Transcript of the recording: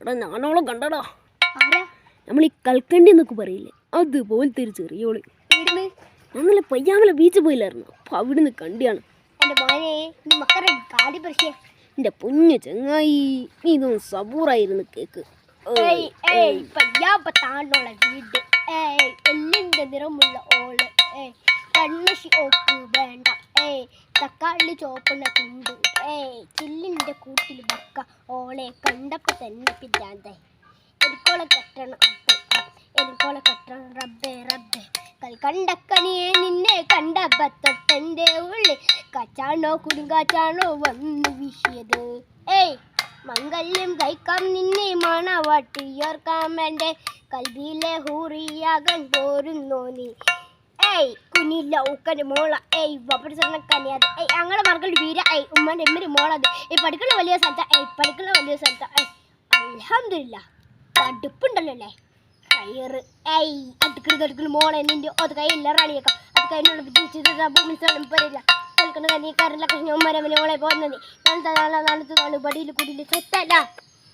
എടാ ഞാനോളം കണ്ടടാ. നമ്മൾ ഈ കൽക്കണ്ടി എന്നൊക്കെ പറയില്ലേ, അതുപോലത്തെ ഒരു ചെറിയോള്. ഞങ്ങളെ പയ്യാമല ബീച്ച് പോയില്ലായിരുന്നു, അപ്പൊ അവിടുന്ന് കണ്ടിയാണ്. എന്റെ പൊന്നു ചങ്ങായി, ഇതൊന്നും സബൂറായിരുന്നു കേക്ക്. എല്ലിന്റെ നിറമുള്ള ഓള് കണ്ണശി ഓക്ക് വേണ്ട തക്കാളി ചോപ്പുള്ള തുണ്ട് ചില്ലിന്റെ കൂട്ടിൽ ബക്ക ഓളെ കണ്ടപ്പോ തന്നെ പിറ്റാന്തേ എനിക്കോളെ കെട്ടണം എനിക്കോളെ കെട്ടണം റബ്ബേ റബ്ബേ കൽക്കണ്ടക്കണിയെ നിന്നെ കണ്ടപ്പോ തൊട്ടെന്റെ ഉള്ളിൽ കച്ചാണോ കുടുങ്കാച്ചാണോ വന്നു വീശിയത്. മംഗല്യം കഴിക്കാം നിന്നെ മണവാട്ടിയോർക്കാം എൻ്റെ കൽവിയിലെ ഹൂറിയാകാൻ പോരുന്നോ നീ. കുഞ്ഞില്ല ഊക്കൻ്റെ മോള വപ്പടിച്ചക്കനിയത് ഞങ്ങളുടെ മക്കളുടെ വീര ഉമ്മൻ്റെ എമ്മര് മോളത് പഠിക്കുന്ന വലിയ സ്ഥലത്ത് പഠിക്കുന്ന വലിയ സ്ഥലത്ത് അൽഹംദുലില്ലാ അടുപ്പുണ്ടല്ലോ അല്ലേ കയറ് അടുക്കുന്ന മോളെ നിൻ്റെ അത് കയ്യില്ല റാണിയേക്കാം അത് കയ്യിലുള്ള പറയില്ല കളിക്കുന്ന തന്നെ കറിലൊക്കെ മരമനെ മോളെ പോകുന്നത് നാളത്തെ നാളെ ബടിയിൽ കുടിയിൽ സെറ്റല്ല.